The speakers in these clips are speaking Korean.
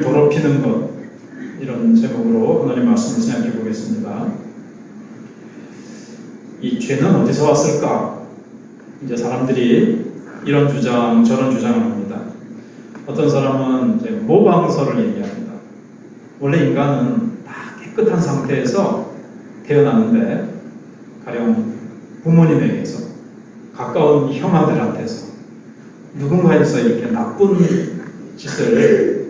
더럽히는 것, 이런 제목으로 하나님 말씀을 생각해 보겠습니다. 이 죄는 어디서 왔을까? 이제 사람들이 이런 주장 저런 주장을 합니다. 어떤 사람은 이제 모방서를 얘기합니다. 원래 인간은 다 깨끗한 상태에서 태어나는데 가령 부모님에게서, 가까운 형아들한테서, 누군가에서 이렇게 나쁜 짓을,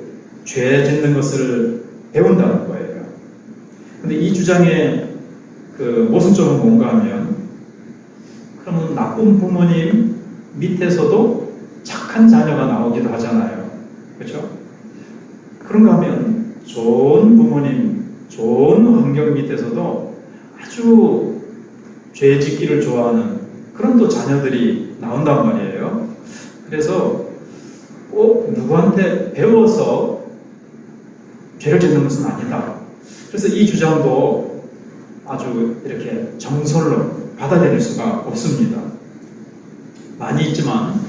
죄 짓는 것을 배운다는 거예요. 근데 이 주장의 그 모순점은 뭔가 하면, 그러면 나쁜 부모님 밑에서도 착한 자녀가 나오기도 하잖아요. 그렇죠? 그런가 하면 좋은 부모님, 좋은 환경 밑에서도 아주 죄 짓기를 좋아하는 그런 또 자녀들이 나온단 말이에요. 그래서 꼭 누구한테 배워서 죄를 짓는 것은 아니다. 그래서 이 주장도 아주 이렇게 정설로 받아들일 수가 없습니다. 많이 있지만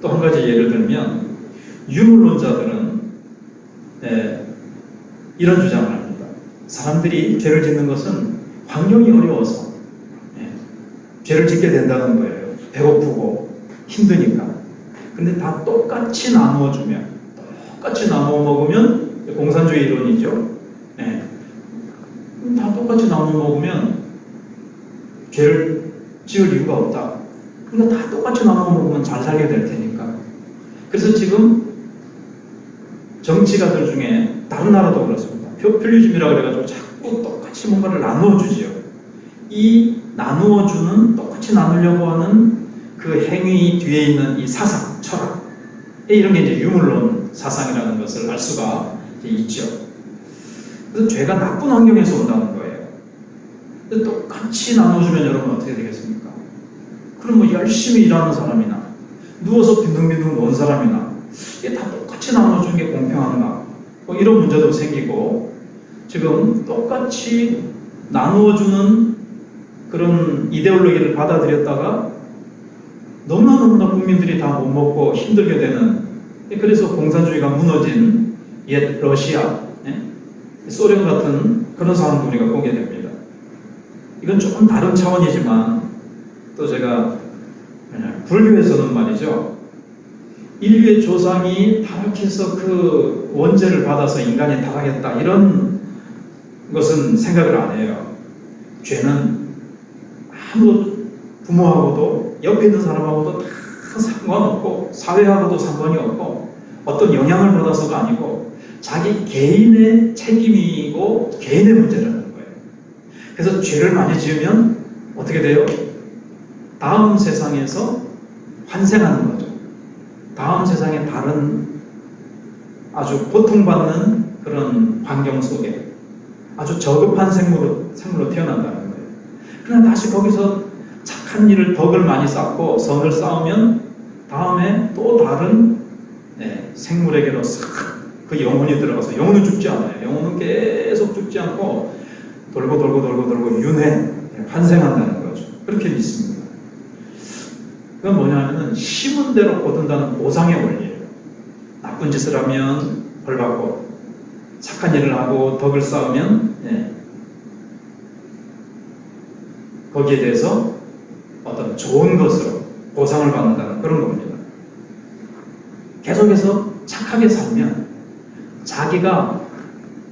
또 한 가지 예를 들면 유물론자들은 이런 주장을 합니다. 사람들이 죄를 짓는 것은 환경이 어려워서 죄를 짓게 된다는 거예요. 배고프고 힘드니까. 근데 다 똑같이 나누어주면, 똑같이 나누어 먹으면, 공산주의 이론이죠. 다 똑같이 나누어 먹으면 죄를 지을 이유가 없다. 그러니까 다 똑같이 나누어 먹으면 잘 살게 될 테니까. 그래서 지금 정치가들 중에 다른 나라도 그렇습니다. 포퓰리즘이라고 그래가지고 자꾸 똑같이 뭔가를 나누어 주지요. 이 나누어 주는, 똑같이 나누려고 하는 그 행위 뒤에 있는 이 사상, 철학, 이런 게 이제 유물론 사상이라는 것을 알 수가 있죠. 그래서 죄가 나쁜 환경에서 온다는 거예요. 근데 똑같이 나눠주면 여러분 어떻게 되겠습니까? 그럼 뭐 열심히 일하는 사람이나 누워서 빈둥빈둥 노는 사람이나 이게 다 똑같이 나눠주는 게 공평한가? 뭐 이런 문제도 생기고, 지금 똑같이 나누어주는 그런 이데올로기를 받아들였다가 너무나 국민들이 다 못 먹고 힘들게 되는, 그래서 공산주의가 무너진 옛 러시아, 소련 같은 그런 상황도 우리가 보게 됩니다. 이건 조금 다른 차원이지만, 또 제가 불교에서는 말이죠, 인류의 조상이 타락해서 그 원죄를 받아서 인간이 타락했다, 이런 것은 생각을 안 해요. 죄는 아무 부모하고도 옆에 있는 사람하고도 다 상관없고, 사회하고도 상관이 없고, 어떤 영향을 받아서가 아니고 자기 개인의 책임이고 개인의 문제라는 거예요. 그래서 죄를 많이 지으면 어떻게 돼요? 다음 세상에서 환생하는 거죠. 다음 세상에 다른 아주 고통받는 그런 환경 속에 아주 저급한 생물로 태어난다는 거예요. 그러나 다시 거기서 착한 일을, 덕을 많이 쌓고 선을 쌓으면 다음에 또 다른 생물에게로 싹 그 영혼이 들어가서, 영혼은 죽지 않아요. 영혼은 계속 죽지 않고 돌고 환생한다는 거죠. 그렇게 믿습니다. 그건 뭐냐면은 심은 대로 거둔다는 보상의 원리예요. 나쁜 짓을 하면 벌 받고, 착한 일을 하고 덕을 쌓으면 거기에 대해서 어떤 좋은 것으로 보상을 받는다는 그런 겁니다. 계속해서 착하게 살면 자기가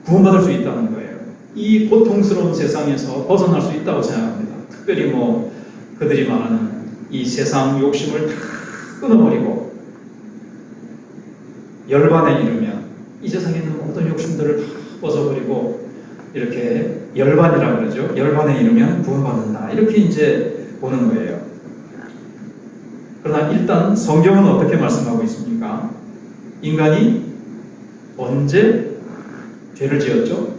구원받을 수 있다는 거예요. 이 고통스러운 세상에서 벗어날 수 있다고 생각합니다. 특별히 뭐 그들이 말하는 이 세상 욕심을 다 끊어버리고 열반에 이르면, 이 세상에 있는 모든 욕심들을 다 벗어버리고 이렇게 열반이라고 그러죠. 열반에 이르면 구원받는다, 이렇게 이제 보는 거예요. 그러나 일단 성경은 어떻게 말씀하고 있습니까? 인간이 언제 죄를 지었죠?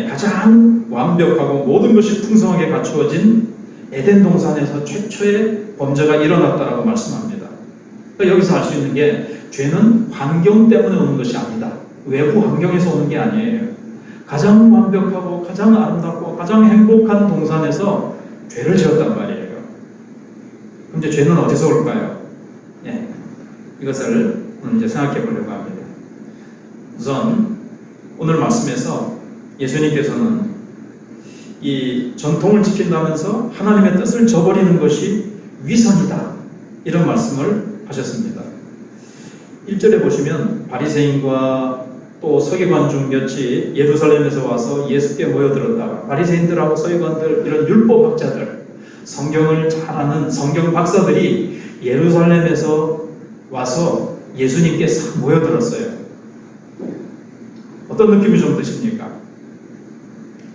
가장 완벽하고 모든 것이 풍성하게 갖추어진 에덴 동산에서 최초의 범죄가 일어났다라고 말씀합니다. 그러니까 여기서 알 수 있는 게, 죄는 환경 때문에 오는 것이 아니다. 외부 환경에서 오는 게 아니에요. 가장 완벽하고 가장 아름답고 가장 행복한 동산에서 죄를 지었단 말이에요. 그럼 이제 죄는 어디서 올까요? 이것을 이제 생각해 보려고 합니다. 우선 오늘 말씀에서 예수님께서는 이 전통을 지킨다면서 하나님의 뜻을 저버리는 것이 위선이다, 이런 말씀을 하셨습니다. 1절에 보시면 바리새인과 또 서기관 중 몇이 예루살렘에서 와서 예수께 모여들었다가, 바리새인들하고 서기관들, 이런 율법학자들, 성경을 잘 아는 성경 박사들이 예루살렘에서 와서 예수님께 싹 모여들었어요. 어떤 느낌이 좀 드십니까?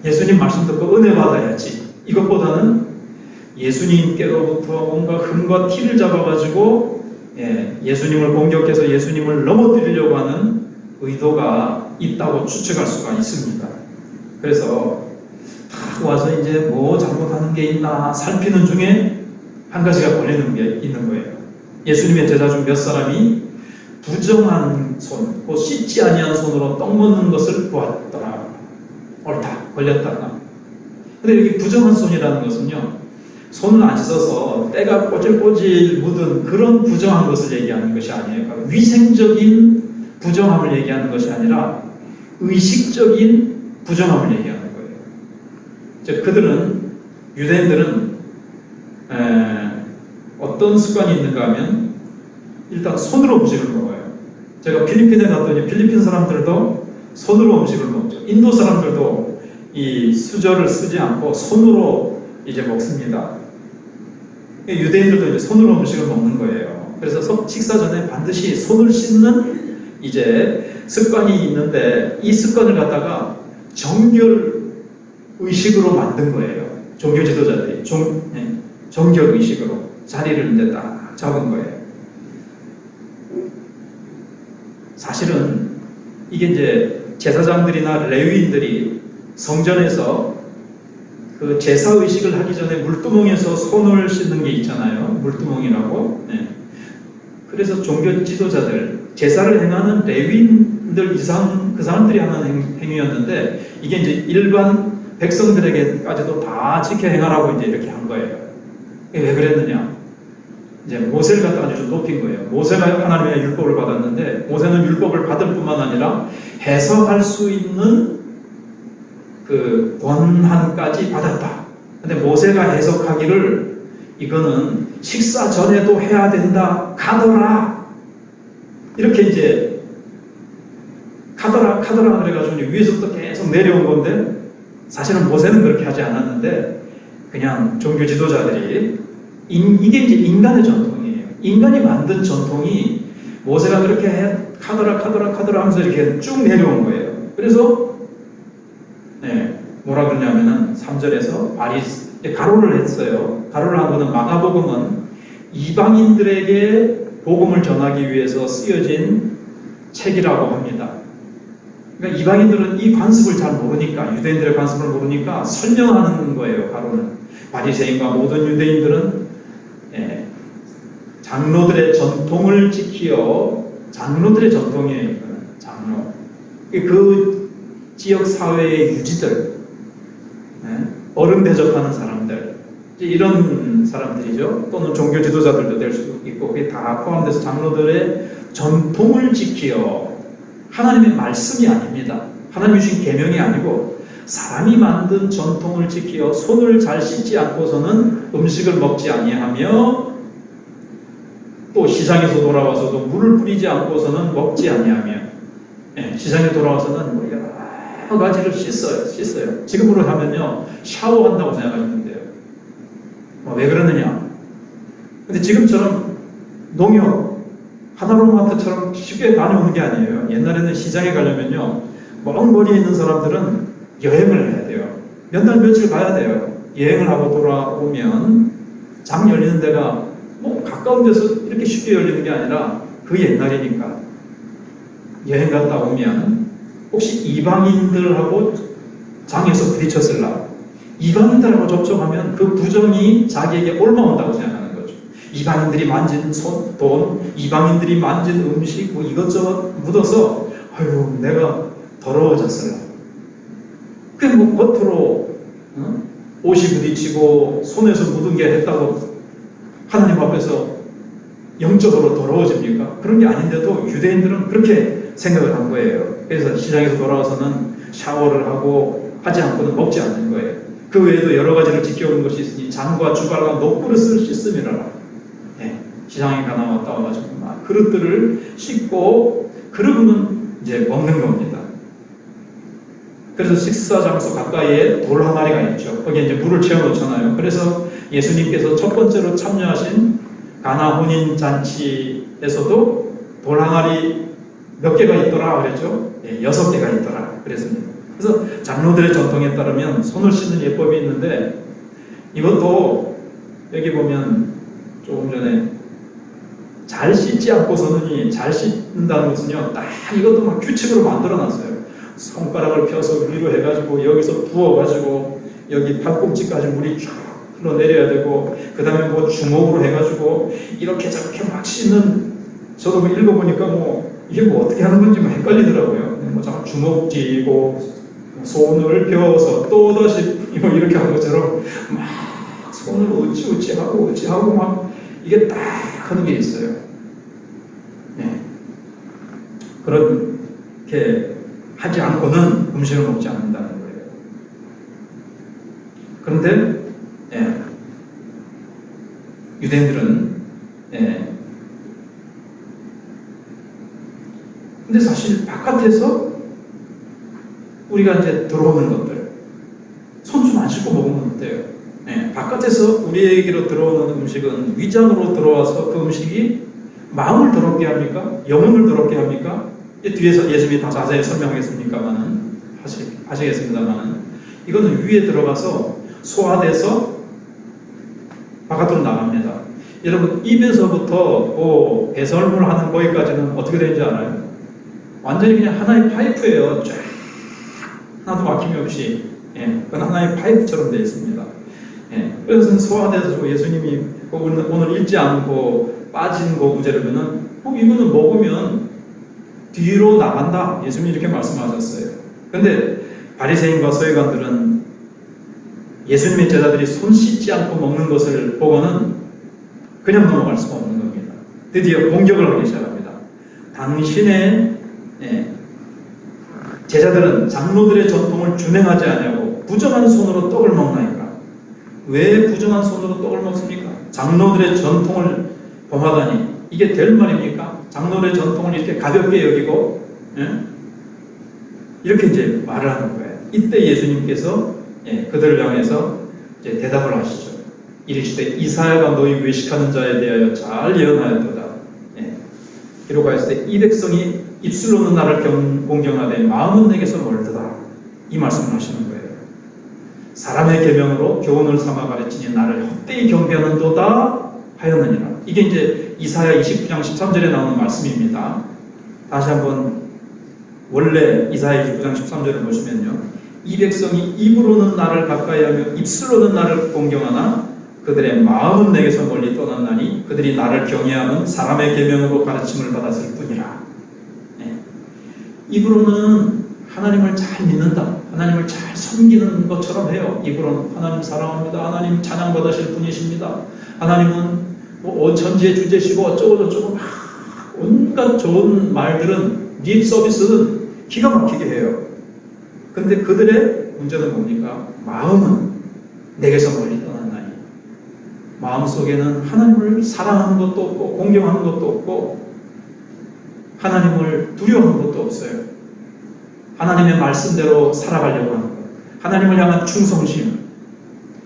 예수님 말씀 듣고 은혜 받아야지, 이것보다는 예수님께로부터 뭔가 흠과 티를 잡아가지고 예수님을 공격해서 예수님을 넘어뜨리려고 하는 의도가 있다고 추측할 수가 있습니다. 그래서 다 와서 이제 뭐 잘못하는 게 있나 살피는 중에 한 가지가 걸리는 게 있는 거예요. 예수님의 제자 중 몇 사람이 부정한 손, 곧 씻지 아니한 손으로 떡 먹는 것을 보았더라. 옳다, 걸렸다. 근데 여기 부정한 손이라는 것은요, 손을 안 씻어서 때가 꼬질꼬질 묻은 그런 부정한 것을 얘기하는 것이 아니에요. 위생적인 부정함을 얘기하는 것이 아니라 의식적인 부정함을 얘기하는 거예요. 즉, 그들은, 유대인들은 어떤 습관이 있는가 하면 일단 손으로 음식을 먹어요. 제가 필리핀에 갔더니 필리핀 사람들도 손으로 음식을 먹죠. 인도 사람들도 이 수저를 쓰지 않고 손으로 이제 먹습니다. 유대인들도 이제 손으로 음식을 먹는 거예요. 그래서 식사 전에 반드시 손을 씻는 이제 습관이 있는데, 이 습관을 갖다가 정결 의식으로 만든 거예요. 종교 지도자들이 정결 의식으로 자리를 이제 딱 잡은 거예요. 사실은 이게 이제 제사장들이나 레위인들이 성전에서 그 제사 의식을 하기 전에 물두멍에서 손을 씻는 게 있잖아요. 물두멍이라고. 그래서 종교 지도자들, 제사를 행하는 레위인들 이상 그 사람들이 하는 행위였는데, 이게 이제 일반 백성들에게까지도 다 지켜 행하라고 이제 이렇게 한 거예요. 왜 그랬느냐? 이제 모세를 갖다가 좀 높인 거예요. 모세가 하나님의 율법을 받았는데, 모세는 율법을 받을 뿐만 아니라 해석할 수 있는 그 권한까지 받았다. 근데 모세가 해석하기를 이거는 식사 전에도 해야 된다, 가더라, 이렇게 이제 가더라 그래가지고 위에서부터 계속 내려온 건데, 사실은 모세는 그렇게 하지 않았는데 그냥 종교 지도자들이 이게 이제 인간의 전통이에요. 인간이 만든 전통이 모세가 그렇게 가더라 하면서 이렇게 쭉 내려온 거예요. 그래서 뭐라 그러냐면은 3절에서 가로를 했어요. 가로를 한 거는 마가복음은 이방인들에게 복음을 전하기 위해서 쓰여진 책이라고 합니다. 그러니까 이방인들은 이 관습을 잘 모르니까, 유대인들의 관습을 모르니까 설명하는 거예요. 가로는. 바리새인과 모든 유대인들은 장로들의 전통을 지키어, 장로들의 전통이에요. 장로. 그 지역 사회의 유지들, 어른 대접하는 사람들, 이런 사람들이죠. 또는 종교 지도자들도 될 수 있고, 그게 다 포함돼서 장로들의 전통을 지키어, 하나님의 말씀이 아닙니다. 하나님이 주신 계명이 아니고 사람이 만든 전통을 지키어 손을 잘 씻지 않고서는 음식을 먹지 아니하며, 또 시장에서 돌아와서도 물을 뿌리지 않고서는 먹지 아니하며, 시장에 돌아와서는 뭐 여러 가지를 씻어요. 지금으로 하면요, 샤워한다고 생각하시면 돼요. 왜 그러느냐? 근데 지금처럼 농협, 하나로마트처럼 쉽게 다녀오는 게 아니에요. 옛날에는 시장에 가려면요, 먼 거리에 있는 사람들은 여행을 해야 돼요. 몇 날 며칠 가야 돼요. 여행을 하고 돌아오면 장 열리는 데가 뭐 가까운 데서 이렇게 쉽게 열리는 게 아니라, 그 옛날이니까 여행 갔다 오면 혹시 이방인들하고 장에서 부딪혔을라, 이방인들하고 접촉하면 그 부정이 자기에게 올라온다고 생각하는 거죠. 이방인들이 만진 손, 돈, 이방인들이 만진 음식, 뭐 이것저것 묻어서 아유 내가 더러워졌을라. 그게 뭐 겉으로 옷이 부딪히고 손에서 묻은 게 했다고 하나님 앞에서 영적으로 더러워집니까? 그런 게 아닌데도 유대인들은 그렇게 생각을 한 거예요. 그래서 시장에서 돌아와서는 샤워를 하고 하지 않고는 먹지 않는 거예요. 그 외에도 여러 가지를 지켜오는 것이 있으니 잔과 주발과 녹그릇을 씻음이라. 예, 시장에 가나 왔다 와가지고 막 그릇들을 씻고 그러고는 이제 먹는 겁니다. 그래서 식사 장소 가까이에 돌 항아리가 있죠. 거기에 이제 물을 채워놓잖아요. 그래서 예수님께서 첫 번째로 참여하신 가나 혼인 잔치에서도 돌 항아리 몇 개가 있더라 그랬죠. 예, 6개가 있더라 그랬습니다. 그래서 장로들의 전통에 따르면 손을 씻는 예법이 있는데 이것도 여기 보면 조금 전에 잘 씻지 않고서는 잘 씻는다는 것은요, 딱 이것도 막 규칙으로 만들어놨어요. 손가락을 펴서 위로 해가지고 여기서 부어가지고 여기 팔꿈치까지 물이 쫙 흘러내려야 되고, 그 다음에 뭐 주먹으로 해가지고 이렇게 저렇게 막 씻는, 저도 뭐 읽어보니까 뭐 이게 뭐 어떻게 하는 건지 뭐 헷갈리더라고요. 뭐 잠깐 주먹 쥐고 손을 펴서 또 다시 이렇게 하는 것처럼 막 손을 어찌하고 막 이게 딱 하는 게 있어요. 네. 그렇게 하지 않고는 음식을 먹지 않는다는 거예요. 그런데 예, 유대인들은 예, 근데 사실 바깥에서 우리가 이제 들어오는 것들 손 좀 안 씻고 먹으면 어때요? 예, 바깥에서 우리에게로 들어오는 음식은 위장으로 들어와서 그 음식이 마음을 더럽게 합니까? 영혼을 더럽게 합니까? 뒤에서 예수님이 다 자세히 설명하겠습니까만은 하시겠습니다만은 이거는 위에 들어가서 소화돼서 바깥으로 나갑니다. 여러분 입에서부터 배설물 하는 거기까지는 어떻게 되는지 알아요? 완전히 그냥 하나의 파이프예요. 쫙 하나도 막힘이 없이. 예, 그건 하나의 파이프처럼 되어 있습니다. 예, 그래서 소화돼서 예수님이 오늘 읽지 않고 빠진 거 구제라면은 이거는 먹으면 뒤로 나간다. 예수님이 이렇게 말씀하셨어요. 근데 바리새인과 서기관들은 예수님의 제자들이 손 씻지 않고 먹는 것을 보고는 그냥 넘어갈 수가 없는 겁니다. 드디어 공격을 하기 시작합니다. 당신의 제자들은 장로들의 전통을 준행하지 않냐고 부정한 손으로 떡을 먹나이까? 왜 부정한 손으로 떡을 먹습니까? 장로들의 전통을 범하다니 이게 될 말입니까? 장로들의 전통을 이렇게 가볍게 여기고 이렇게 이제 말을 하는 거예요. 이때 예수님께서 그들을 향해서 이제 대답을 하시죠. 이르시되 이사야가 너희 외식하는 자에 대하여 잘 예언하였도다. 기록하였을 때 이 백성이 입술로는 나를 공경하되 마음은 내게서 멀더다. 이 말씀을 하시는 거예요. 사람의 계명으로 교훈을 삼아 가르치니 나를 헛되이 경배하는도다 하였느니라. 이게 이제 이사야 29장 13절에 나오는 말씀입니다. 다시 한번 원래 이사야 29장 13절을 보시면요, 이 백성이 입으로는 나를 가까이하며 입술로는 나를 공경하나 그들의 마음은 내게서 멀리 떠났나니 그들이 나를 경외하는 사람의 계명으로 가르침을 받았을 뿐이라. 입으로는 하나님을 잘 믿는다, 하나님을 잘 섬기는 것처럼 해요. 입으로는 하나님 사랑합니다, 하나님 찬양받으실 분이십니다, 하나님은 천지의 주제시고 어쩌고저쩌고 막 온갖 좋은 말들은, 립 서비스는 기가 막히게 해요. 근데 그들의 문제는 뭡니까? 마음은 내게서 멀리 떠났나니, 마음속에는 하나님을 사랑하는 것도 없고 공경하는 것도 없고 하나님을 두려워하는 것도 없어요. 하나님의 말씀대로 살아가려고 하는 것, 하나님을 향한 충성심,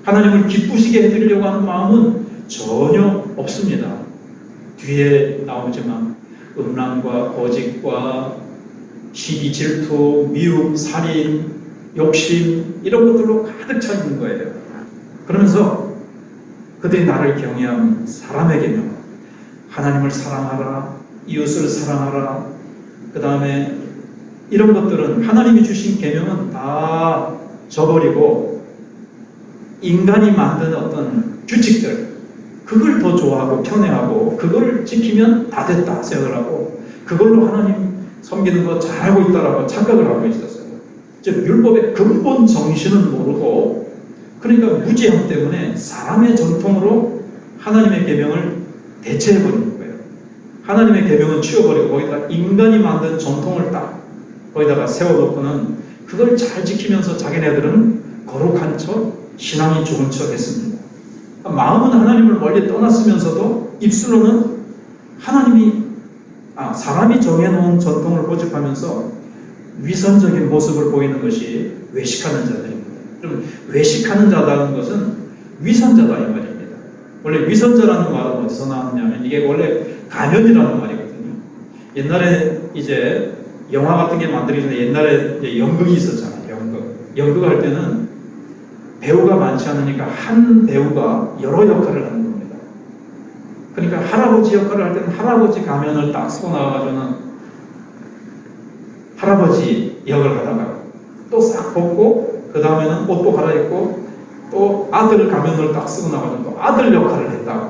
하나님을 기쁘시게 해드리려고 하는 마음은 전혀 없습니다. 뒤에 나오지만 음란과 거짓과 시기, 질투, 미움, 살인, 욕심 이런 것들로 가득 차 있는 거예요. 그러면서 그들이 나를 경외하는 사람의 계명, 하나님을 사랑하라, 이웃을 사랑하라, 그 다음에 이런 것들은 하나님이 주신 계명은 다 저버리고 인간이 만든 어떤 규칙들, 그걸 더 좋아하고 편애하고 그걸 지키면 다 됐다 생각을 하고 그걸로 하나님 섬기는 거 잘하고 있다라고 착각을 하고 있었어요. 즉 율법의 근본 정신은 모르고, 그러니까 무지함 때문에 사람의 전통으로 하나님의 계명을 대체해버리는 거예요. 하나님의 계명은 치워버리고 거기다 인간이 만든 전통을 딱 거기다가 세워놓고는 그걸 잘 지키면서 자기네들은 거룩한 척, 신앙이 좋은 척 했습니다. 마음은 하나님을 멀리 떠났으면서도 입술로는 사람이 정해놓은 전통을 고집하면서 위선적인 모습을 보이는 것이 외식하는 자들입니다. 그럼 외식하는 자라는 것은 위선자다 이 말입니다. 원래 위선자라는 말은 어디서 나왔냐면 이게 원래 가면이라는 말이거든요. 옛날에 이제 영화 같은 게 만들기 전에 옛날에 이제 연극이 있었잖아요. 연극 할 때는 배우가 많지 않으니까 한 배우가 여러 역할을 하는 겁니다. 그러니까 할아버지 역할을 할 때는 할아버지 가면을 딱 쓰고 나와가지고는 할아버지 역을 하다가 또 싹 벗고 그 다음에는 옷도 갈아입고 또 아들 가면을 딱 쓰고 나가지고 또 아들 역할을 했다.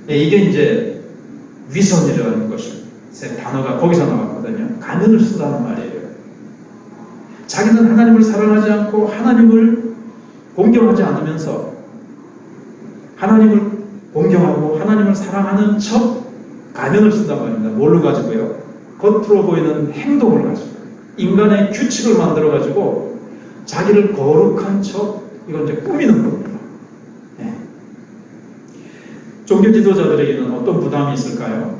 이게 이제 위선이라는 것이 단어가 거기서 나왔거든요. 가면을 쓰다는 말이에요. 자기는 하나님을 사랑하지 않고 하나님을 공경하지 않으면서 하나님을 공경하고 하나님을 사랑하는 척 가면을 쓴단 말입니다. 뭘로 가지고요? 겉으로 보이는 행동을 가지고 인간의 규칙을 만들어 가지고 자기를 거룩한 척 이건 이제 꾸미는 겁니다. 네. 종교 지도자들에게는 어떤 부담이 있을까요?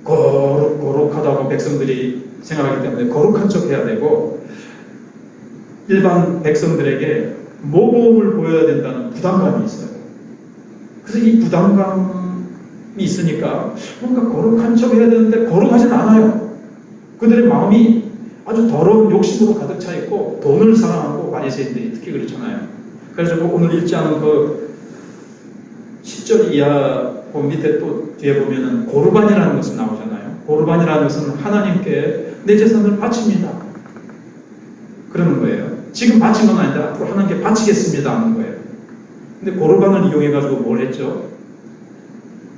거룩하다고 백성들이 생각하기 때문에 거룩한 척 해야 되고 일반 백성들에게 모범을 보여야 된다는 부담감이 있어요. 그래서 이 부담감이 있으니까 뭔가 거룩한 척 해야 되는데 거룩하진 않아요. 그들의 마음이 아주 더러운 욕심으로 가득 차 있고 돈을 사랑하고 바리새인들이 특히 그렇잖아요. 그래서 오늘 읽지 않은 그 10절 이하 그 밑에 또 뒤에 보면은 고르반이라는 것이 나오잖아요. 고르반이라는 것은 하나님께 내 재산을 바칩니다. 그러는 거예요. 지금 바친 건 아닌데 앞으로 하나님께 바치겠습니다 하는 거예요. 근데 고르반을 이용해가지고 뭘 했죠?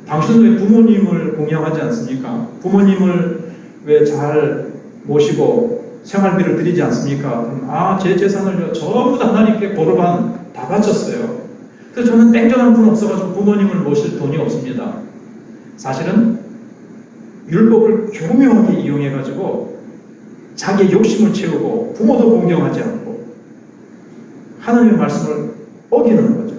당신은 왜 부모님을 공양하지 않습니까? 부모님을 왜 잘 모시고 생활비를 드리지 않습니까? 제 재산을 전부 다 하나님께 고르반 다 바쳤어요. 그래서 저는 땡전 한 푼 없어가지고 부모님을 모실 돈이 없습니다. 사실은 율법을 교묘하게 이용해가지고 자기의 욕심을 채우고 부모도 공경하지 않고 하나님의 말씀을 어기는 거죠.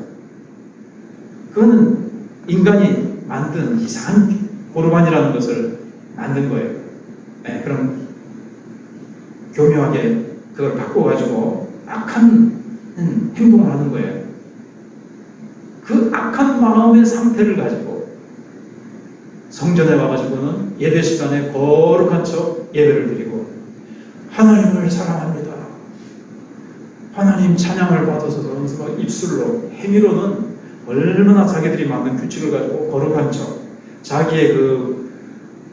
그거는 인간이 만든 이상한 고르반이라는 것을 만든 거예요. 네, 그럼 교묘하게 그걸 바꿔가지고 악한 행동을 하는 거예요. 그 악한 마음의 상태를 가지고 성전에 와가지고는 예배 시간에 거룩한 척 예배를 드리고 하나님을 사랑합니다. 하나님 찬양을 받아서 그러면서 막 입술로 행위로는 얼마나 자기들이 만든 규칙을 가지고 거룩한 척 자기의 그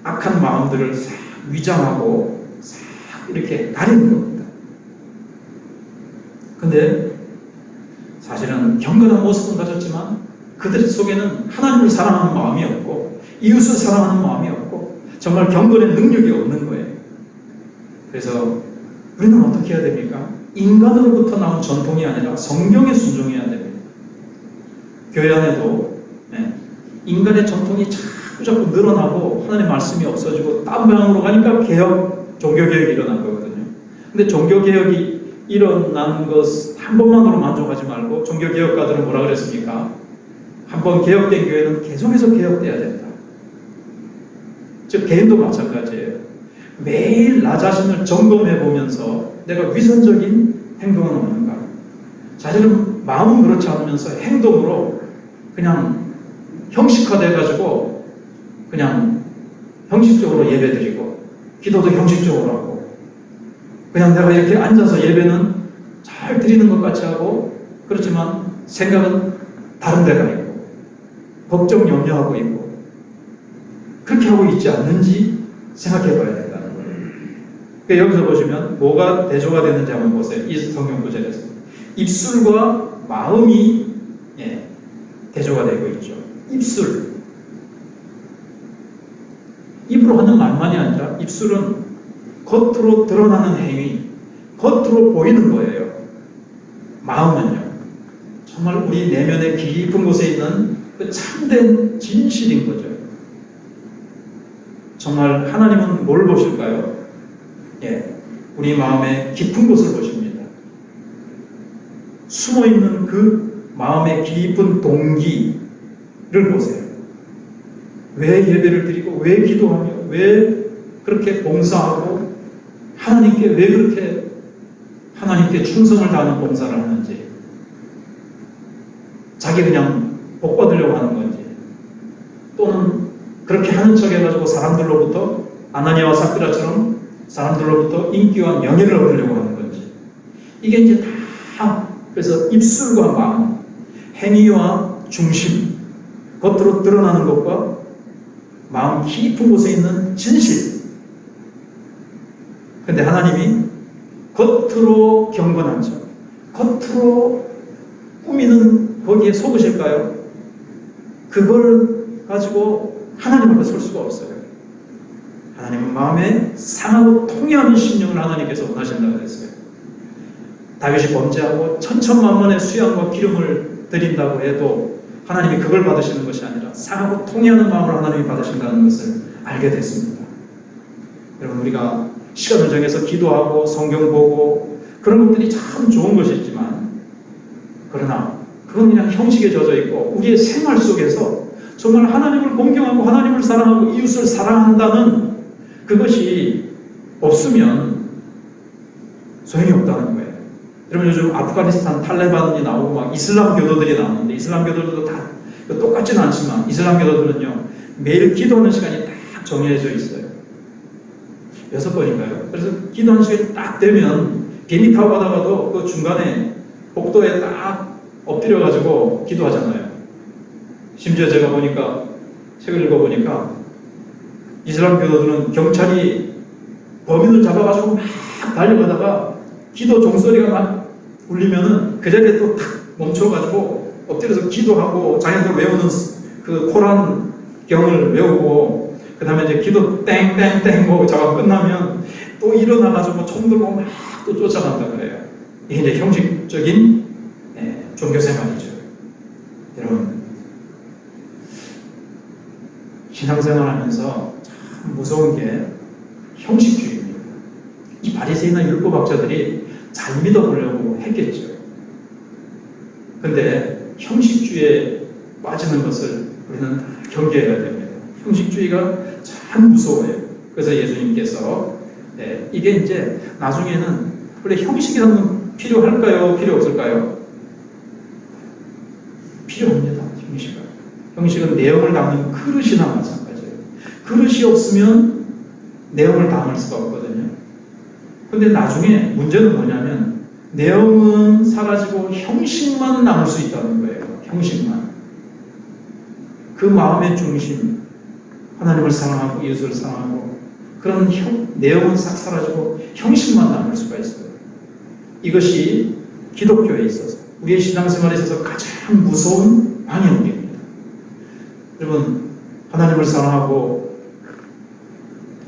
악한 마음들을 싹 위장하고 싹 이렇게 가리는 겁니다. 근데 사실은 경건한 모습은 가졌지만 그들 속에는 하나님을 사랑하는 마음이 없고 이웃을 사랑하는 마음이 없고 정말 경건의 능력이 없는 거예요. 그래서 우리는 어떻게 해야 됩니까? 인간으로부터 나온 전통이 아니라 성경에 순종해야 됩니다. 교회 안에도 인간의 전통이 자꾸 늘어나고 하나님의 말씀이 없어지고 딴 방향으로 가니까 종교개혁이 일어난 거거든요. 근데 종교개혁이 일어난 것 한 번만으로 만족하지 말고 종교개혁가들은 뭐라 그랬습니까? 한 번 개혁된 교회는 계속해서 개혁돼야 된다. 즉 개인도 마찬가지예요. 매일 나 자신을 점검해 보면서 내가 위선적인 행동은 없는가. 사실은 마음은 그렇지 않으면서 행동으로 그냥 형식화돼 가지고 그냥 형식적으로 예배드리고 기도도 형식적으로 하고 그냥 내가 이렇게 앉아서 예배는 잘 드리는 것 같이 하고 그렇지만 생각은 다른 데가 있고 걱정 염려하고 있고 그렇게 하고 있지 않는지 생각해 봐야 된다는 거예요. 그러니까 여기서 보시면 뭐가 대조가 되는지 한번 보세요. 이 성경 구절에서 입술과 마음이 대조가 되고 있죠. 입술 입으로 하는 말만이 아니라 입술은 겉으로 드러나는 행위, 겉으로 보이는 거예요. 마음은요, 정말 우리 내면의 깊은 곳에 있는 그 참된 진실인 거죠. 정말 하나님은 뭘 보실까요? 우리 마음의 깊은 곳을 보십니다. 숨어있는 그 마음의 깊은 동기를 보세요. 왜 예배를 드리고, 왜 기도하며, 왜 그렇게 봉사하고, 하나님께 왜 그렇게 하나님께 충성을 다하는 봉사를 하는지, 자기 그냥 복 받으려고 하는 건지, 또는 그렇게 하는 척 해가지고 사람들로부터 아나니아와 삽비라처럼 사람들로부터 인기와 명예를 얻으려고 하는 건지, 이게 이제 다 그래서 입술과 마음, 행위와 중심, 겉으로 드러나는 것과 마음 깊은 곳에 있는 진실. 근데 하나님이 겉으로 경건한 척, 겉으로 꾸미는 거기에 속으실까요? 그걸 가지고 하나님 앞에 설 수가 없어요. 하나님은 마음에 상하고 통해하는 심령을 하나님께서 원하신다고 했어요. 다윗이 범죄하고 천천만만의 수양과 기름을 드린다고 해도 하나님이 그걸 받으시는 것이 아니라 상하고 통해하는 마음을 하나님이 받으신다는 것을 알게 됐습니다. 여러분, 우리가 시간을 정해서 기도하고 성경 보고 그런 것들이 참 좋은 것이지만, 그러나 그건 그냥 형식에 젖어 있고 우리의 생활 속에서 정말 하나님을 공경하고 하나님을 사랑하고 이웃을 사랑한다는 그것이 없으면 소용이 없다는 거예요. 여러분, 요즘 아프가니스탄 탈레반이 나오고 막 이슬람 교도들이 나오는데, 이슬람 교도들도 다 똑같지는 않지만 이슬람 교도들은요 매일 기도하는 시간이 딱 정해져 있어요. 6번인가요? 그래서 기도하는 시간이 딱 되면 비행기 타고 가다가도 그 중간에 복도에 딱 엎드려가지고 기도하잖아요. 심지어 제가 보니까, 책을 읽어보니까 이슬람 교도들은 경찰이 범인을 잡아가지고 막 달려가다가 기도 종소리가 막 울리면은 그 자리에 또 탁 멈춰가지고 엎드려서 기도하고 자기들 외우는 그 코란 경을 외우고, 그 다음에 이제 기도 땡땡땡 뭐 작업 끝나면 또 일어나가지고 총 들고 막 또 쫓아간다 그래요. 이게 이제 형식적인 종교생활이죠. 여러분, 신앙생활 하면서 참 무서운 게 형식주의입니다. 이 바리새인이나 율법학자들이 잘 믿어보려고 했겠죠. 근데 형식주의에 빠지는 것을 우리는 경계해야 됩니다. 형식주의가 참 무서워요. 그래서 예수님께서 이게 이제 나중에는 원래 형식이라는 건 필요할까요? 필요 없을까요? 필요합니다. 형식은 내용을 담는 그릇이나 마찬가지예요. 그릇이 없으면 내용을 담을 수가 없거든요. 근데 나중에 문제는 뭐냐면 내용은 사라지고 형식만 남을 수 있다는 거예요. 형식만. 그 마음의 중심, 하나님을 사랑하고 이웃을 사랑하고 그런 내용은 싹 사라지고 형식만 남을 수가 있어요. 이것이 기독교에 있어서, 우리의 신앙생활에 있어서 가장 무서운 방향입니다. 여러분, 하나님을 사랑하고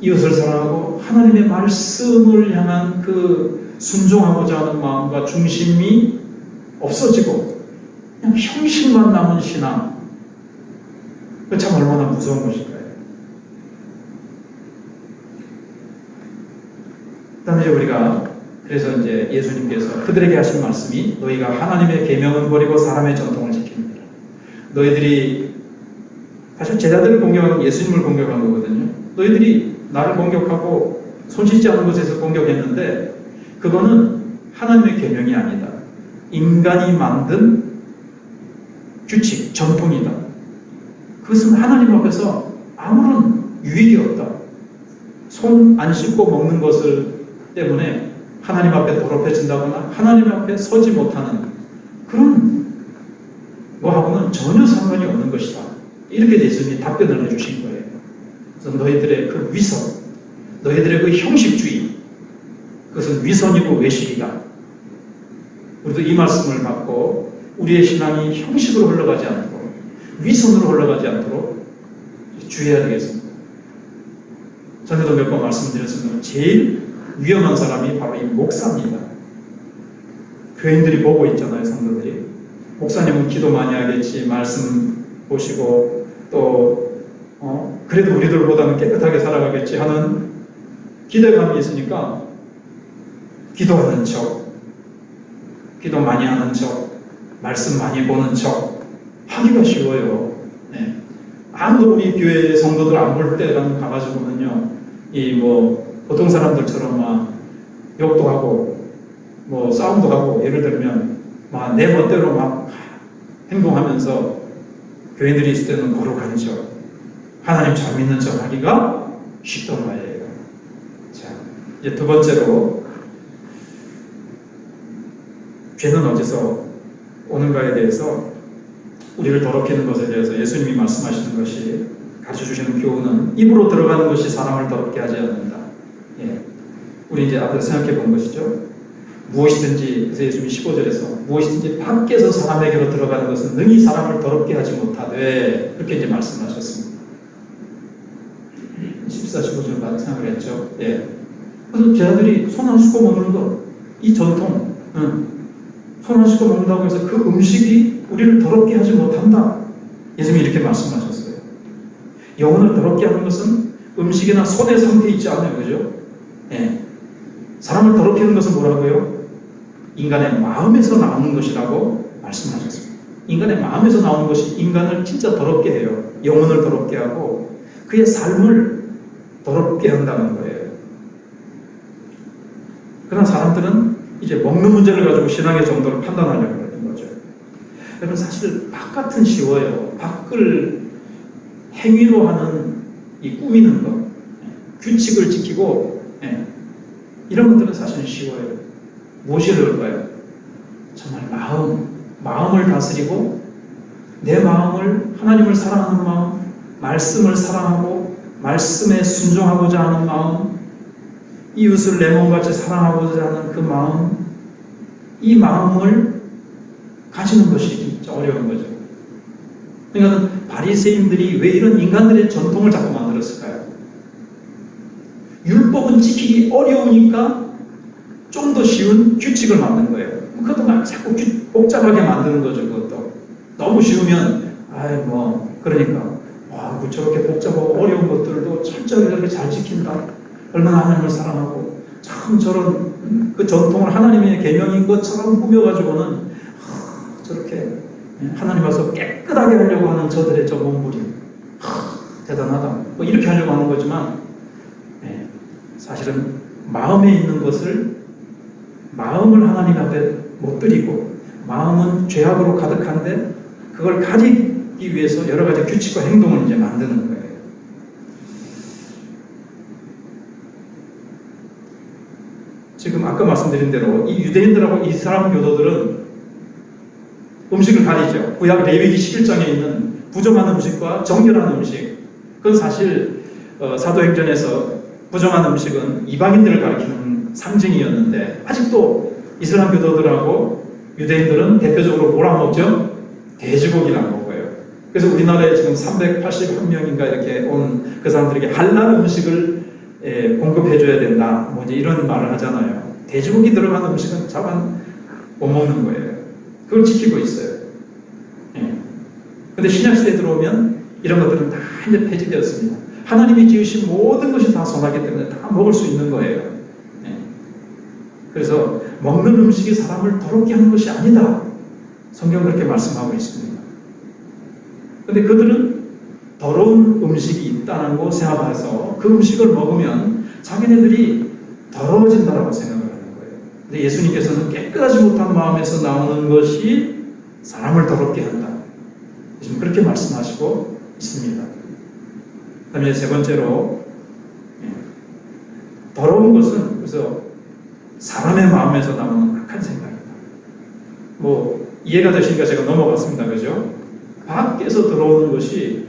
이웃을 사랑하고 하나님의 말씀을 향한 그 순종하고자 하는 마음과 중심이 없어지고 그냥 형식만 남은 신앙, 그 참 얼마나 무서운 것일까요? 그다음에 우리가 그래서 이제 예수님께서 그들에게 하신 말씀이, 너희가 하나님의 계명은 버리고 사람의 전통을 지킵니다. 너희들이 사실 제자들을 공격하는 예수님을 공격한 거거든요. 너희들이 나를 공격하고 손 씻지 않은 곳에서 공격했는데 그거는 하나님의 계명이 아니다. 인간이 만든 규칙, 전통이다. 그것은 하나님 앞에서 아무런 유익이 없다. 손 안 씻고 먹는 것을 때문에 하나님 앞에 더럽혀진다거나 하나님 앞에 서지 못하는 그런 거하고는 전혀 상관이 없는 것이다. 이렇게 예수님이 답변을 해주신 거예요. 그래서 너희들의 그 위선, 너희들의 그 형식주의, 그것은 위선이고 외식이다. 우리도 이 말씀을 받고 우리의 신앙이 형식으로 흘러가지 않고 위선으로 흘러가지 않도록 주의해야 되겠습니다. 전에도 몇 번 말씀드렸습니다. 제일 위험한 사람이 바로 이 목사입니다. 교인들이 보고 있잖아요, 성도들이. 목사님은 기도 많이 하겠지, 말씀 보시고 또 그래도 우리들보다는 깨끗하게 살아가겠지 하는 기대감이 있으니까 기도하는 척, 기도 많이 하는 척, 말씀 많이 보는 척 하기가 쉬워요. 네. 아무도 우리 교회 성도들 안 볼 때랑 가가지고는요, 보통 사람들처럼 막 욕도 하고, 싸움도 하고, 예를 들면, 막 내 멋대로 막 행동하면서 교인들이 있을 때는 거룩한 척, 하나님 잘 믿는 척 하기가 쉽단 말이에요. 자, 이제 두 번째로, 죄는 어디서 오는가에 대해서 우리를 더럽히는 것에 대해서 예수님이 말씀하시는 것이 가르쳐주시는 교훈은 입으로 들어가는 것이 사람을 더럽게 하지 않는다. 예. 우리 이제 앞에서 생각해 본 것이죠. 무엇이든지, 그래서 예수님이 15절에서 무엇이든지 밖에서 사람에게로 들어가는 것은 능히 사람을 더럽게 하지 못하되, 그렇게 이제 말씀하셨습니다. 14, 15절 생각을 했죠. 예. 그래서 제자들이 손 안 씻고 먹는 것, 이 전통, 손 안 씻고 먹는다고 해서 그 음식이 우리를 더럽게 하지 못한다. 예수님이 이렇게 말씀하셨어요. 영혼을 더럽게 하는 것은 음식이나 손의 상태에 있지 않아요. 그죠? 예. 사람을 더럽게 하는 것은 뭐라고요? 인간의 마음에서 나오는 것이라고 말씀하셨습니다. 인간의 마음에서 나오는 것이 인간을 진짜 더럽게 해요. 영혼을 더럽게 하고 그의 삶을 더럽게 한다는 거예요. 그러나 사람들은 이제 먹는 문제를 가지고 신앙의 정도를 판단하려고 하는 거죠. 여러분, 사실 바깥은 쉬워요. 밖을 행위로 하는 이 꾸미는 것, 규칙을 지키고, 이런 것들은 사실 쉬워요. 무엇이 어려울까요? 정말 마음을 다스리고 내 마음을, 하나님을 사랑하는 마음, 말씀을 사랑하고 말씀에 순종하고자 하는 마음, 이웃을 내 몸같이 사랑하고자 하는 그 마음, 이 마음을 가지는 것이 진짜 어려운 거죠. 그러니까 바리새인들이 왜 이런 인간들의 전통을 자꾸 만들었을까요? 율법은 지키기 어려우니까 좀 더 쉬운 규칙을 만든 거예요. 그것도 막 자꾸 복잡하게 만드는 거죠. 그것도 너무 쉬우면 그러니까 저렇게 복잡하고 어려운 것들도 철저하게 저렇게 잘 지킨다. 얼마나 하나님을 사랑하고 참 저런 그 전통을 하나님의 계명인 것처럼 꾸며가지고는 저렇게 하나님 와서 깨끗하게 하려고 하는 저들의 저 몸부림, 대단하다. 이렇게 하려고 하는 거지만 사실은 마음에 있는 것을, 마음을 하나님 앞에 못 드리고 마음은 죄악으로 가득한데 그걸 가리기 위해서 여러 가지 규칙과 행동을 이제 만드는 거예요. 지금 아까 말씀드린 대로 이 유대인들하고 이슬람 교도들은 음식을 가리죠. 구약 레위기 11장에 있는 부정한 음식과 정결한 음식. 그건 사실 사도행전에서 부정한 음식은 이방인들을 가리키는 상징이었는데, 아직도 이슬람 교도들하고 유대인들은 대표적으로 뭐라 먹죠? 돼지고기랑 먹어요. 그래서 우리나라에 지금 381명인가 이렇게 온 그 사람들에게 할랄 음식을 공급해줘야 된다. 이제 이런 말을 하잖아요. 돼지고기 들어간 음식은 자만 못 먹는 거예요. 그걸 지키고 있어요. 근데 신약시대에 들어오면 이런 것들은 다 이제 폐지되었습니다. 하나님이 지으신 모든 것이 다 선하기 때문에 다 먹을 수 있는 거예요. 그래서 먹는 음식이 사람을 더럽게 하는 것이 아니다. 성경 그렇게 말씀하고 있습니다. 근데 그들은 더러운 음식이 있다는 거 생각해서 그 음식을 먹으면 자기네들이 더러워진다라고 생각을 하는 거예요. 근데 예수님께서는 깨끗하지 못한 마음에서 나오는 것이 사람을 더럽게 한다. 지금 그렇게 말씀하시고 있습니다. 그 다음에 세 번째로, 더러운 것은 그래서 사람의 마음에서 나오는 악한 생각이다. 이해가 되시니까 제가 넘어갔습니다. 그죠? 밖에서 들어오는 것이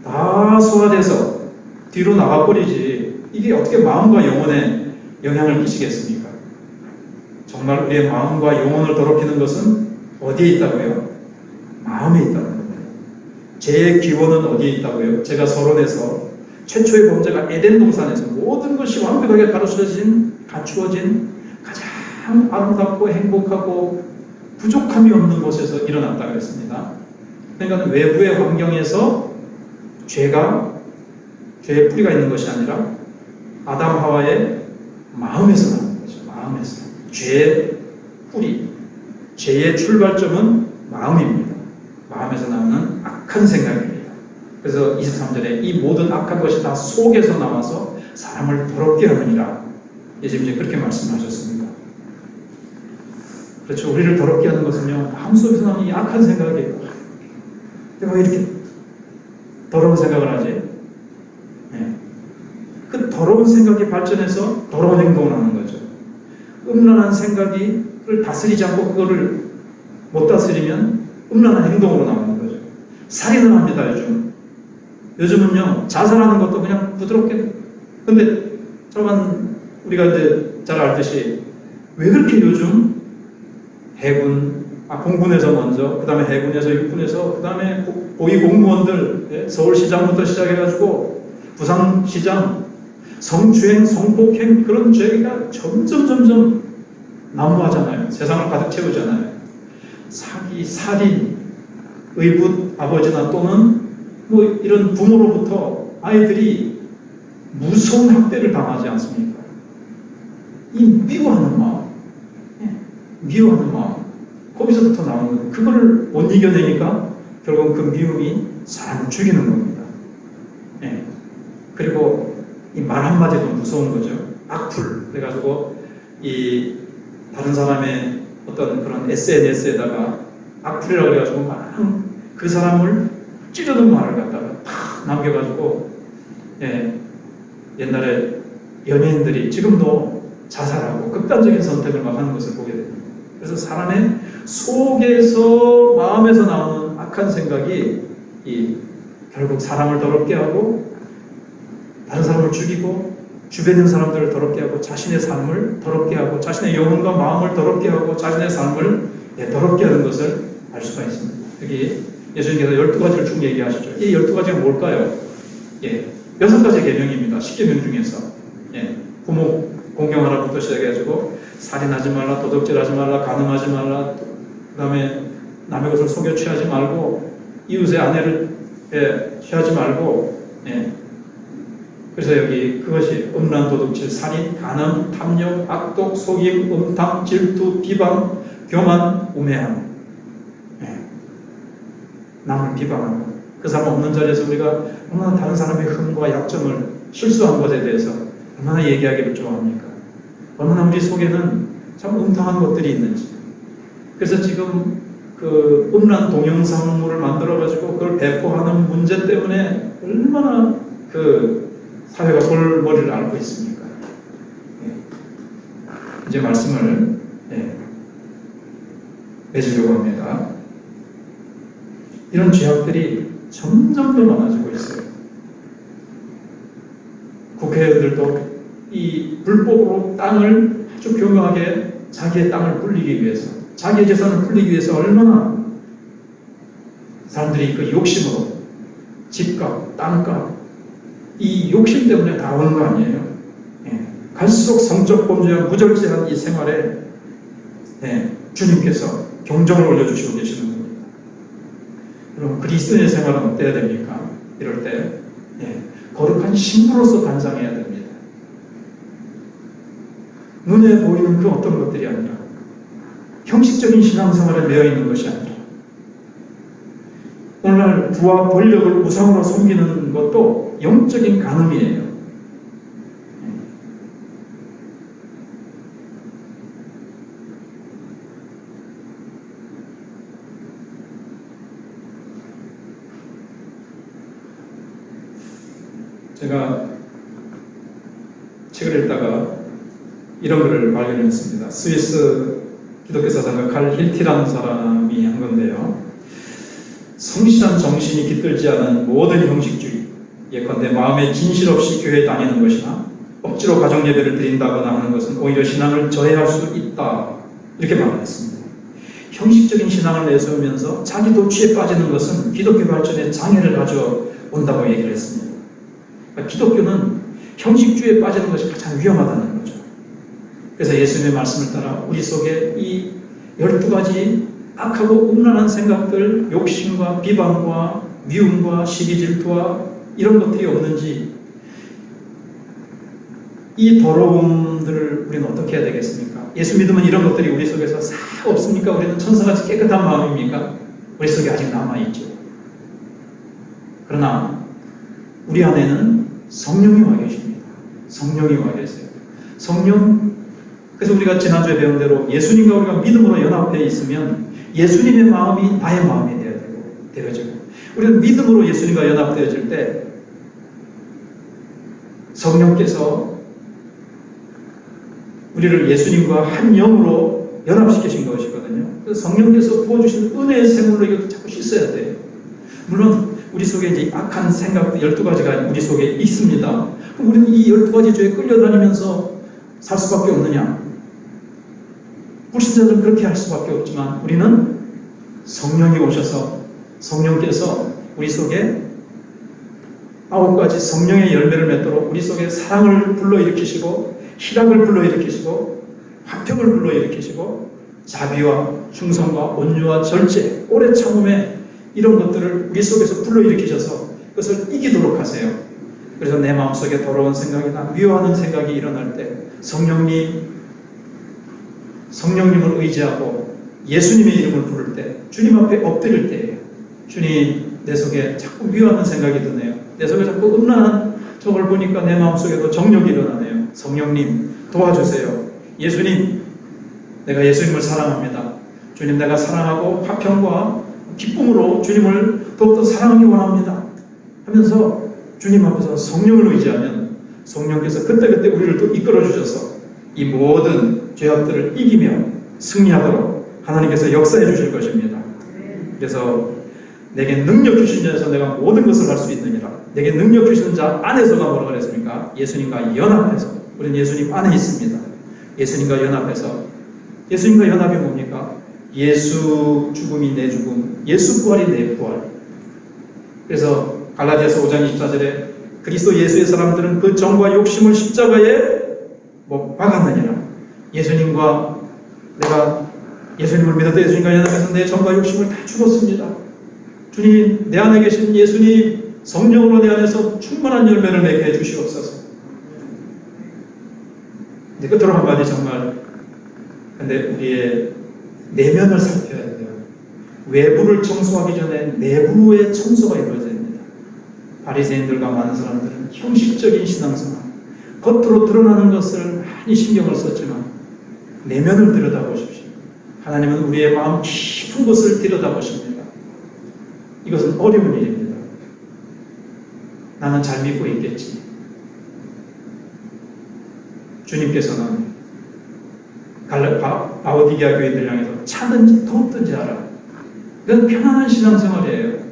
다 소화돼서 뒤로 나가버리지, 이게 어떻게 마음과 영혼에 영향을 끼치겠습니까? 정말 우리의 마음과 영혼을 더럽히는 것은 어디에 있다고요? 마음에 있다는 겁니다. 죄의 기원은 어디에 있다고요? 제가 서론에서 최초의 범죄가 에덴 동산에서 모든 것이 완벽하게 갖추어진 가장 아름답고 행복하고 부족함이 없는 곳에서 일어났다고 했습니다. 그러니까 외부의 환경에서 죄의 뿌리가 있는 것이 아니라 아담 하와의 마음에서 나는 거죠. 죄의 뿌리, 죄의 출발점은 마음입니다. 마음에서 나오는 악한 생각입니다. 그래서 23절에 이 모든 악한 것이 다 속에서 나와서 사람을 더럽게 하느니라. 예수님이 그렇게 말씀하셨습니다. 그렇죠. 우리를 더럽게 하는 것은요, 마음 속에서 나오는 이 악한 생각이에요. 내가 왜 이렇게 더러운 생각을 하지? 네. 그 더러운 생각이 발전해서 더러운 행동을 하는 거죠. 음란한 생각을 다스리지 않고 그거를 못 다스리면 음란한 행동으로 나오는 거죠. 살인을 합니다, 요즘. 요즘은요, 자살하는 것도 그냥 부드럽게. 근데, 저만 우리가 이제 잘 알듯이, 왜 그렇게 요즘 공군에서 먼저, 그 다음에 해군에서, 육군에서, 그 다음에 고위 공무원들, 서울시장부터 시작해가지고, 부산시장, 성추행, 성폭행, 그런 죄가 점점 난무하잖아요. 세상을 가득 채우잖아요. 사기, 살인, 의붓, 아버지나 또는 뭐 이런 부모로부터 아이들이 무서운 학대를 당하지 않습니까? 이 미워하는 마음, 미워하는 마음, 거기서부터 나오는 거예요. 그거를 못 이겨내니까 결국 그 미움이 사람을 죽이는 겁니다. 그리고 이 말 한마디도 무서운 거죠. 악플. 그래가지고 이 다른 사람의 어떤 그런 SNS에다가 악플이라고 해가지고 막 그 사람을 찌르는 말을 갖다가 탁 남겨가지고, 옛날에 연예인들이 지금도 자살하고 극단적인 선택을 막 하는 것을 보게 됩니다. 그래서 사람의 속에서, 마음에서 나오는 악한 생각이 결국 사람을 더럽게 하고, 다른 사람을 죽이고, 주변에 있는 사람들을 더럽게 하고, 자신의 삶을 더럽게 하고, 자신의 영혼과 마음을 더럽게 하고, 자신의 삶을 더럽게 하는 것을 알 수가 있습니다. 여기 예수님께서 12가지를 쭉 얘기하시죠. 이 12가지가 뭘까요? 6가지 계명입니다. 10계명 중에서. 부모 공경하라부터 시작해가지고, 살인하지 말라, 도적질하지 말라, 간음하지 말라, 그 다음에 남의 것을 속여 취하지 말고, 이웃의 아내를 취하지 말고, 그래서 여기 그것이 음란, 도둑질, 살인, 간음, 탐욕, 악독, 속임, 음탕, 질투, 비방, 교만, 우매함. 남을 비방하고, 그 사람 없는 자리에서 우리가 얼마나 다른 사람의 흠과 약점을, 실수한 것에 대해서 얼마나 얘기하기를 좋아합니까? 얼마나 우리 속에는 참 음탕한 것들이 있는지. 그래서 지금 그 음란 동영상물을 만들어가지고 그걸 배포하는 문제 때문에 얼마나 그 사회가 골머리를 앓고 있습니까? 이제 말씀을 맺으려고 합니다. 이런 죄악들이 점점 더 많아지고 있어요. 국회의원들도 이 불법으로 땅을 아주 교묘하게 자기의 땅을 불리기 위해서, 자기의 재산을 불리기 위해서 얼마나 사람들이 그 욕심으로 집값, 땅값, 이 욕심 때문에 다 오는 거 아니에요? 갈수록 성적 범죄와 무절제한 이 생활에 주님께서 경종을 올려주시고 계시는 겁니다. 여러분, 그리스도인의 생활은 어때야 됩니까? 이럴 때 거룩한 신부로서 단장해야 됩니다. 눈에 보이는 그 어떤 것들이 아니라, 형식적인 신앙생활에 매여 있는 것이 아니라, 오늘날 부와 권력을 우상으로 섬기는 것도 영적인 간음이에요. 제가 책을 읽다가 이런 글을 발견했습니다. 스위스 기독교 사상가 칼 힐티라는 사람이 한 건데요. 성실한 정신이 깃들지 않은 모든 형식주의, 예컨대 마음에 진실 없이 교회에 다니는 것이나 억지로 가정 예배를 드린다거나 하는 것은 오히려 신앙을 저해할 수 있다. 이렇게 말했습니다. 형식적인 신앙을 내세우면서 자기 도취에 빠지는 것은 기독교 발전에 장애를 가져온다고 얘기를 했습니다. 그러니까 기독교는 형식주의에 빠지는 것이 가장 위험하다는 거죠. 그래서 예수님의 말씀을 따라 우리 속에 이 12가지 악하고 음란한 생각들, 욕심과 비방과 미움과 시기 질투와 이런 것들이 없는지 이 더러움들을 우리는 어떻게 해야 되겠습니까? 예수 믿으면 이런 것들이 우리 속에서 싹 없습니까? 우리는 천사같이 깨끗한 마음입니까? 우리 속에 아직 남아있죠. 그러나 우리 안에는 성령이 와 계십니다. 성령이 와 계세요. 성령, 그래서 우리가 지난주에 배운 대로 예수님과 우리가 믿음으로 연합해 있으면 예수님의 마음이 나의 마음이 되어지고, 우리는 믿음으로 예수님과 연합되어질 때 성령께서 우리를 예수님과 한 영으로 연합시키신 것이거든요. 그래서 성령께서 부어주신 은혜의 샘물로 이것도 자꾸 씻어야 돼요. 물론 우리 속에 이제 악한 생각도 12가지가 우리 속에 있습니다. 그럼 우리는 이 12가지 죄에 끌려다니면서 살 수밖에 없느냐? 불신자들은 그렇게 할 수밖에 없지만 우리는 성령이 오셔서 성령께서 우리 속에 9가지 성령의 열매를 맺도록 우리 속에 사랑을 불러일으키시고 희락을 불러일으키시고 화평을 불러일으키시고 자비와 충성과 온유와 절제, 오래 참음에 이런 것들을 우리 속에서 불러일으키셔서 그것을 이기도록 하세요. 그래서 내 마음속에 더러운 생각이나 미워하는 생각이 일어날 때 성령님을 의지하고 예수님의 이름을 부를 때, 주님 앞에 엎드릴 때예요. 주님, 내 속에 자꾸 미워하는 생각이 드네요. 내 속에 자꾸 음란한 저걸 보니까 내 마음속에도 정욕이 일어나네요. 성령님 도와주세요. 예수님, 내가 예수님을 사랑합니다. 주님, 내가 사랑하고 화평과 기쁨으로 주님을 더욱더 사랑하기 원합니다 하면서 주님 앞에서 성령을 의지하면 성령께서 그때그때 우리를 또 이끌어 주셔서 이 모든 죄악들을 이기며 승리하도록 하나님께서 역사해 주실 것입니다. 그래서 내게 능력 주신 자에서 내가 모든 것을 할 수 있느니라. 내게 능력 주시는 자 안에서가 뭐라고 그랬습니까? 예수님과 연합해서. 우리는 예수님 안에 있습니다. 예수님과 연합해서. 예수님과 연합이 뭡니까? 예수 죽음이 내 죽음, 예수 부활이 내 부활. 그래서 갈라디아서 5장 24절에 그리스도 예수의 사람들은 그 정과 욕심을 십자가에 못 박았느니라. 예수님과 내가 예수님을 믿었다. 예수님과 연합해서 내 정과 욕심을 다 죽었습니다. 주님, 내 안에 계신 예수님 성령으로 내 안에서 충만한 열매를 맺게 해주시옵소서. 이제 끝으로 한마디 정말, 근데 우리의 내면을 살펴야 돼요. 외부를 청소하기 전에 내부의 청소가 이루어져야 됩니다. 바리새인들과 많은 사람들은 형식적인 신앙생활, 겉으로 드러나는 것을 많이 신경을 썼지만 내면을 들여다보십시오. 하나님은 우리의 마음 깊은 곳을 들여다보십니다. 이것은 어려운 일입니다. 나는 잘 믿고 있겠지. 주님께서는 라오디게아 교인들 향해서 차든지 덥든지 하라. 이건 편안한 신앙생활이에요.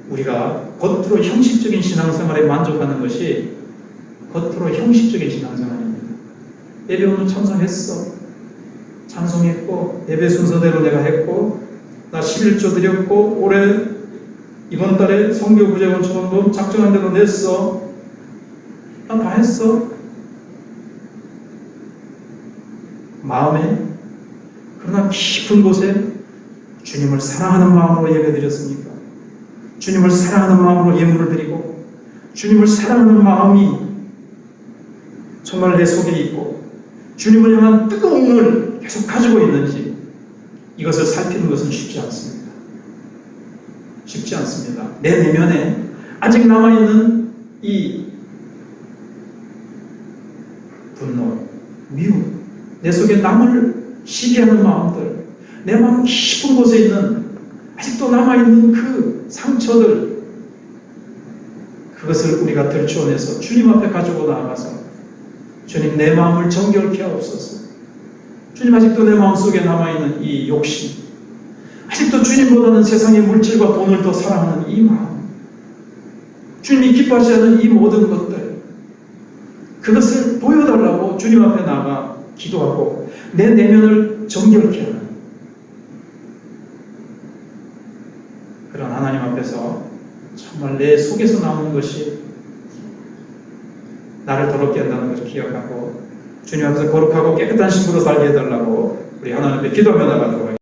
우리가 겉으로 형식적인 신앙생활에 만족하는 것이 겉으로 형식적인 신앙생활입니다. 예배 오늘 찬송했어. 찬송했고 예배 순서대로 내가 했고 나 11조 드렸고 올해 이번 달에 성교 구제원처럼 작정한 대로 냈어. 난 다 했어. 마음에, 그러나 깊은 곳에 주님을 사랑하는 마음으로 예배 드렸습니까? 주님을 사랑하는 마음으로 예물을 드리고 주님을 사랑하는 마음이 정말 내 속에 있고 주님을 향한 뜨거움을 계속 가지고 있는지, 이것을 살피는 것은 쉽지 않습니다. 쉽지 않습니다. 내 내면에 아직 남아있는 이 분노, 미움, 내 속에 남을 시기하는 마음들, 내 마음 깊은 곳에 있는 아직도 남아있는 그 상처들, 그것을 우리가 들추어내서 주님 앞에 가지고 나아가서 주님, 내 마음을 정결케 하옵소서. 주님, 아직도 내 마음속에 남아있는 이 욕심, 아직도 주님보다는 세상의 물질과 돈을 더 사랑하는 이 마음, 주님이 기뻐하지 않는 이 모든 것들, 그것을 보여달라고 주님 앞에 나가 기도하고 내 내면을 정결케 하는 그런 하나님 앞에서 정말 내 속에서 나오는 것이 나를 더럽게 한다는 것을 기억하고 주님 앞에서 거룩하고 깨끗한 신부로 살게 해달라고 우리 하나님 앞에 기도하며 나가도록